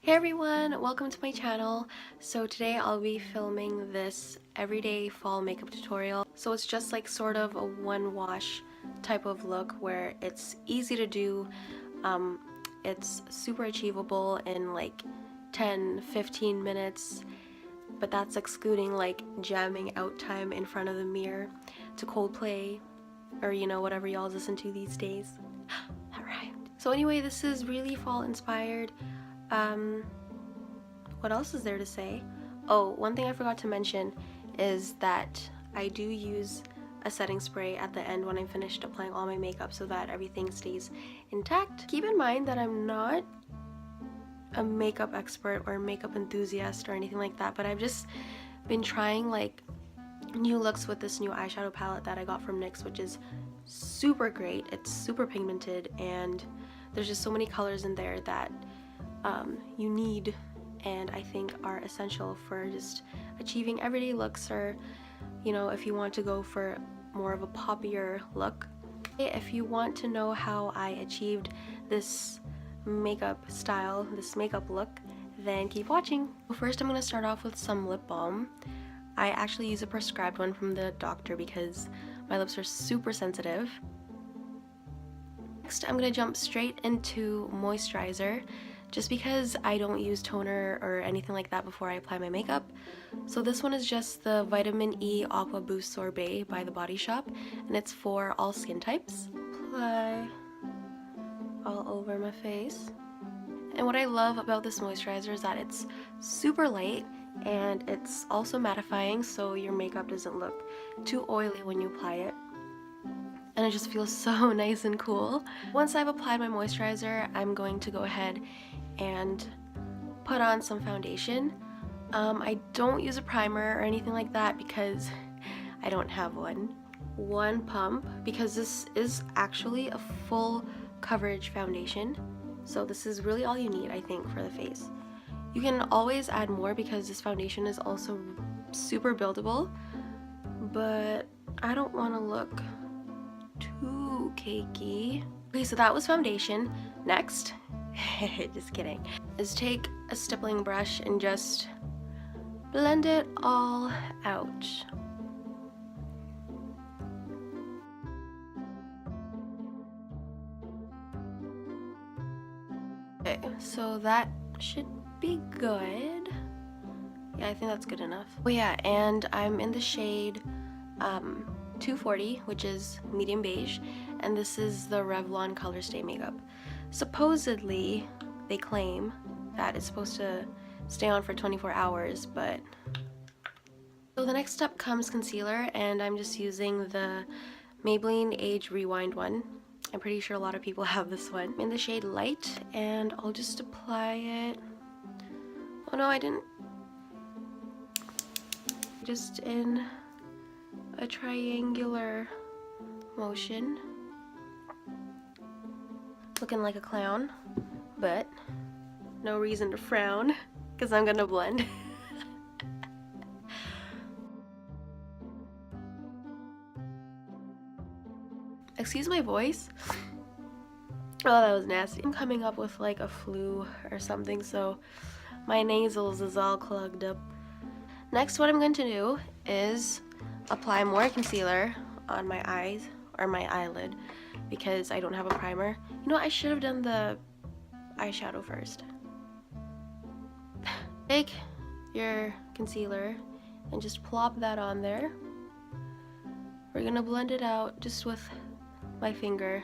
Hey everyone, welcome to my channel. So today I'll be filming this everyday fall makeup tutorial. So it's just like sort of a one wash type of look where it's easy to do. It's super achievable in like 10-15 minutes, but that's excluding like jamming out time in front of the mirror to Coldplay or whatever y'all listen to these days. Alright. So anyway, this is really fall inspired. What else is there to say? Oh, one thing I forgot to mention is that I do use a setting spray at the end when I'm finished applying all my makeup so that everything stays intact. Keep in mind that I'm not a makeup expert or makeup enthusiast or anything like that, but I've just been trying like new looks with this new eyeshadow palette that I got from NYX, which is super great. It's super pigmented and there's just so many colors in there that you need and I think are essential for just achieving everyday looks, or if you want to go for more of a poppier look. If you want to know how I achieved this makeup style, this makeup look, then keep watching. First I'm going to start off with some lip balm. I actually use a prescribed one from the doctor because my lips are super sensitive. Next I'm going to jump straight into moisturizer, just because I don't use toner or anything like that before I apply my makeup. So this one is just the Vitamin E Aqua Boost Sorbet by The Body Shop, and it's for all skin types. Apply all over my face. And what I love about this moisturizer is that it's super light and it's also mattifying, so your makeup doesn't look too oily when you apply it. And it just feels so nice and cool. Once I've applied my moisturizer, I'm going to go ahead and put on some foundation. I don't use a primer or anything like that because I don't have one. One pump, because this is actually a full coverage foundation. So this is really all you need, I think, for the face. You can always add more because this foundation is also super buildable, but I don't want to look too cakey. Okay, so that was foundation. Next, just kidding, is take a stippling brush and just blend it all out. Okay, so that should be good. Yeah, I think that's good enough. Oh yeah, and I'm in the shade 240, which is medium beige, and this is the Revlon Color Stay makeup. Supposedly, they claim that it's supposed to stay on for 24 hours, but... So the next step comes concealer, and I'm just using the Maybelline Age Rewind one. I'm pretty sure a lot of people have this one. I'm in the shade Light, and I'll just apply it... Oh no, I didn't... Just in a triangular motion. Looking like a clown, but no reason to frown because I'm gonna blend. Excuse my voice. Oh, that was nasty. I'm coming up with like a flu or something, so my nasals is all clogged up. Next, what I'm going to do is apply more concealer on my eyes or my eyelid because I don't have a primer. You know, I should have done the eyeshadow first. Take your concealer and just plop that on there. We're gonna blend it out just with my finger,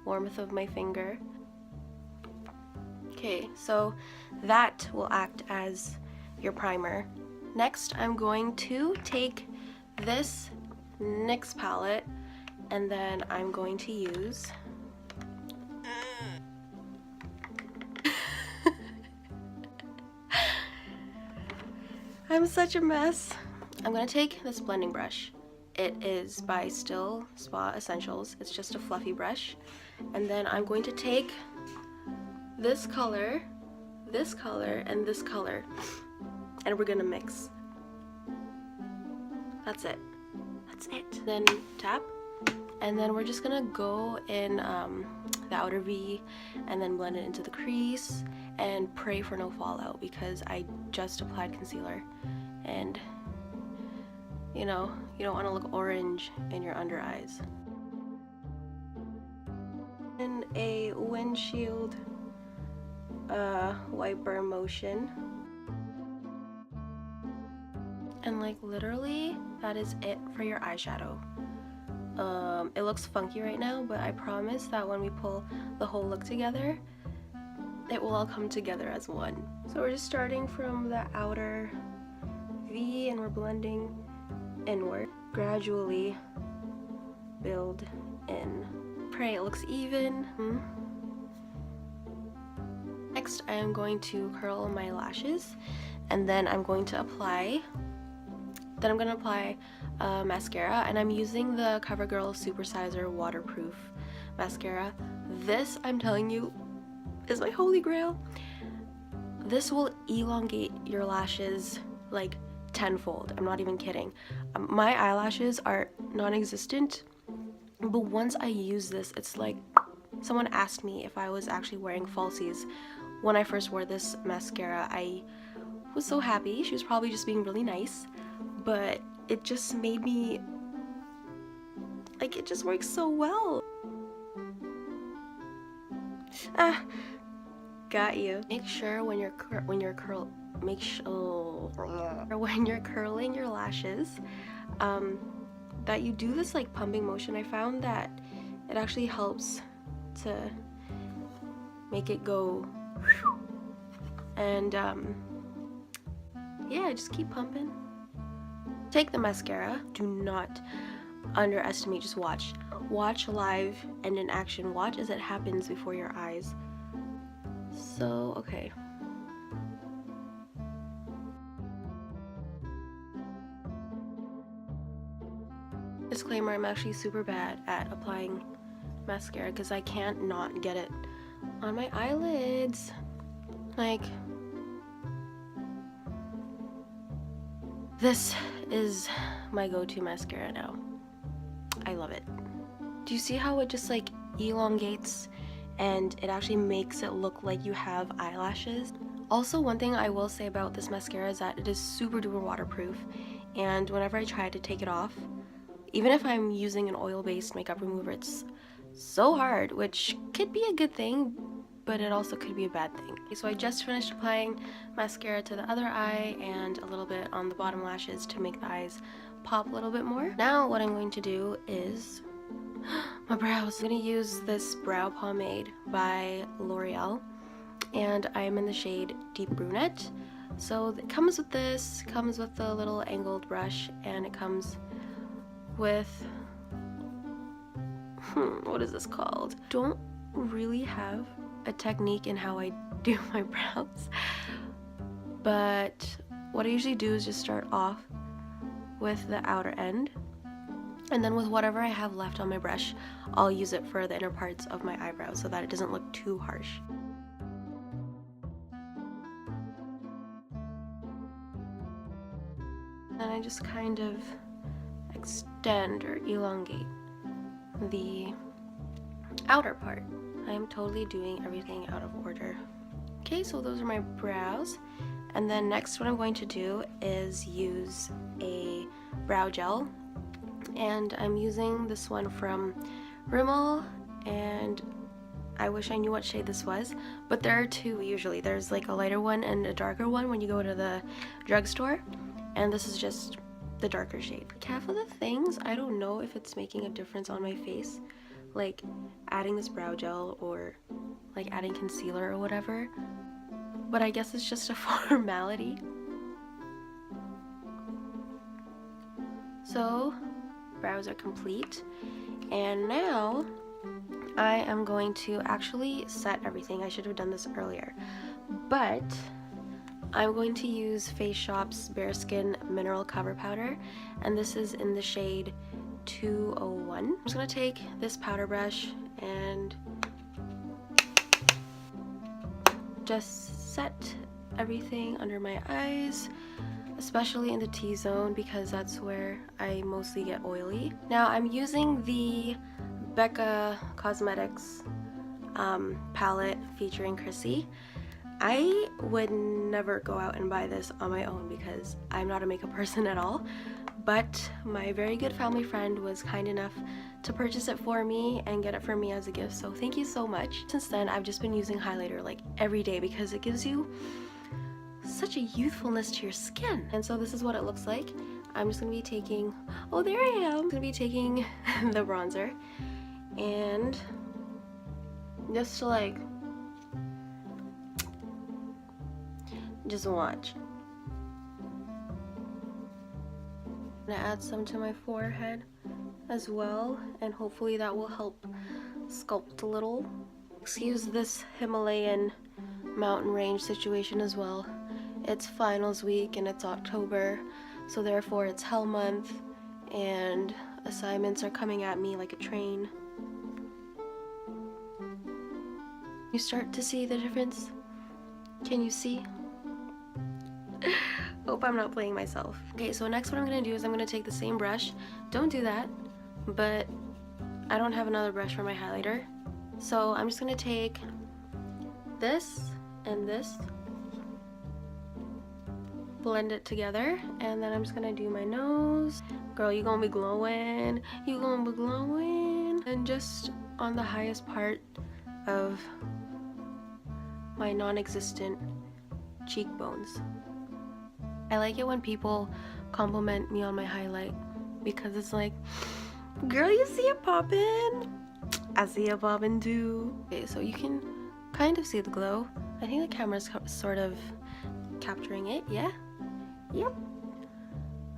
warmth of my finger. Okay, so that will act as your primer. Next, I'm going to take this NYX palette and then I'm going to use I'm such a mess. I'm gonna take this blending brush. It is by Still Spa Essentials. It's just a fluffy brush. And then I'm going to take this color, and this color, and we're gonna mix. That's it. That's it. Then tap. And then we're just gonna go in the outer V and then blend it into the crease and pray for no fallout because I just applied concealer, and you know, you don't want to look orange in your under eyes. In a windshield wiper motion, and like literally that is it for your eyeshadow. It looks funky right now, but I promise that when we pull the whole look together, it will all come together as one. So we're just starting from the outer V and we're blending inward. Gradually build in. Pray it looks even. Next, I am going to curl my lashes, and then I'm going to apply mascara, and I'm using the CoverGirl Supersizer Waterproof Mascara. This, I'm telling you, is my holy grail. This will elongate your lashes like tenfold. I'm not even kidding. My eyelashes are non-existent, but once I use this, it's like someone asked me if I was actually wearing falsies. When I first wore this mascara, I was so happy. She was probably just being really nice, but it just made me, like, it just works so well. Got you. Make sure when you're curling your lashes, that you do this like pumping motion. I found that it actually helps to make it go, and yeah, just keep pumping. Take the mascara. Do not underestimate. Just watch live and in action. Watch as it happens before your eyes. So okay, disclaimer, I'm actually super bad at applying mascara because I can't not get it on my eyelids. Like, this is my go-to mascara now. I love it. Do you see how it just like elongates and it actually makes it look like you have eyelashes? Also, one thing I will say about this mascara is that it is super duper waterproof, and whenever I try to take it off, even if I'm using an oil-based makeup remover, it's so hard, which could be a good thing, but it also could be a bad thing. So I just finished applying mascara to the other eye and a little bit on the bottom lashes to make the eyes pop a little bit more. Now what I'm going to do is my brows. I'm going to use this brow pomade by L'Oreal, and I'm in the shade Deep Brunette. So it comes with this, comes with the little angled brush, and it comes with, what is this called? Don't really have a technique in how I do my brows, but what I usually do is just start off with the outer end, and then with whatever I have left on my brush, I'll use it for the inner parts of my eyebrows so that it doesn't look too harsh. And I just kind of extend or elongate the outer part. I am totally doing everything out of order. Okay, so those are my brows. And then next what I'm going to do is use a brow gel. And I'm using this one from Rimmel, and I wish I knew what shade this was, but there are two usually. There's like a lighter one and a darker one when you go to the drugstore, and this is just the darker shade. Like half of the things, I don't know if it's making a difference on my face, like adding this brow gel or like adding concealer or whatever, but I guess it's just a formality. So brows are complete, and now I am going to actually set everything. I should have done this earlier, but I'm going to use Face Shop's Bare Skin Mineral Cover Powder, and this is in the shade 201. I'm just going to take this powder brush and just set everything under my eyes, especially in the T-zone because that's where I mostly get oily. Now I'm using the Becca Cosmetics palette featuring Chrissy. I would never go out and buy this on my own because I'm not a makeup person at all, but my very good family friend was kind enough to purchase it for me and get it for me as a gift, so thank you so much. Since then, I've just been using highlighter like every day because it gives you such a youthfulness to your skin. And so this is what it looks like. I'm just gonna be taking, oh there I am, I'm gonna be taking the bronzer and just to like, just watch. I'm gonna add some to my forehead as well, and hopefully that will help sculpt a little. Excuse this Himalayan mountain range situation as well. It's finals week and it's October, so therefore it's hell month and assignments are coming at me like a train. You start to see the difference? Can you see? Hope I'm not playing myself. Okay, so next what I'm gonna do is I'm gonna take the same brush. Don't do that, but I don't have another brush for my highlighter. So I'm just gonna take this and this, blend it together, and then I'm just gonna do my nose. Girl, you gonna be glowing. You gonna be glowing. And just on the highest part of my non-existent cheekbones. I like it when people compliment me on my highlight because it's like, girl, you see it poppin'? I see it poppin' too. Okay, so you can kind of see the glow. I think the camera's sort of capturing it, yeah? Yep.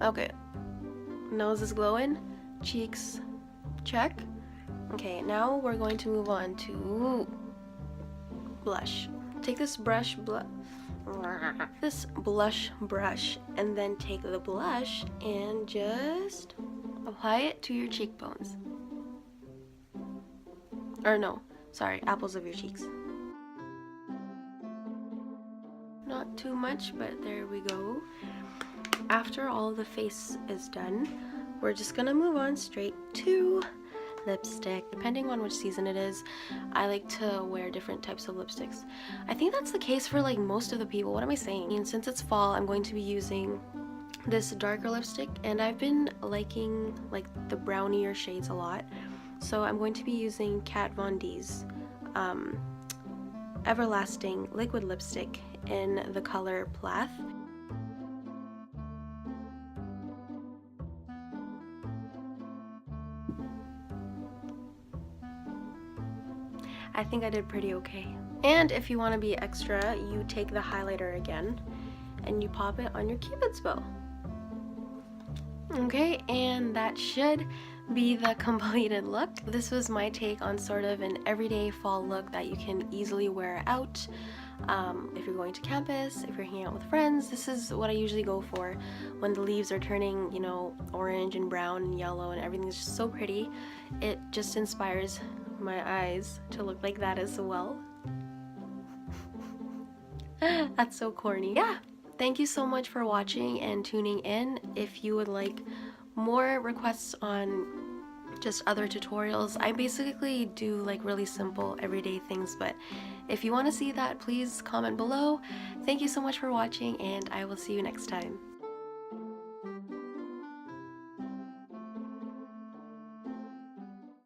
Okay, nose is glowing, cheeks, check. Okay, now we're going to move on to blush. Take this blush brush and then take the blush and just apply it to your cheekbones. Or no, sorry, apples of your cheeks. Not too much, but there we go. After all the face is done, we're just gonna move on straight to lipstick. Depending on which season it is, I like to wear different types of lipsticks. I think that's the case for like most of the people. What am I saying? And since it's fall, I'm going to be using this darker lipstick, and I've been liking like the brownier shades a lot. So I'm going to be using Kat Von D's Everlasting Liquid Lipstick in the color Plath. I think I did pretty okay. And if you want to be extra, you take the highlighter again and you pop it on your Cupid's bow. Okay, and that should be the completed look. This was my take on sort of an everyday fall look that you can easily wear out. If you're going to campus, if you're hanging out with friends, this is what I usually go for when the leaves are turning, you know, orange and brown and yellow and everything's just so pretty. It just inspires my eyes to look like that as well. That's so corny. Yeah, thank you so much for watching and tuning in. If you would like more requests on just other tutorials, I basically do like really simple everyday things, but if you want to see that, please comment below. Thank you so much for watching, and I will see you next time.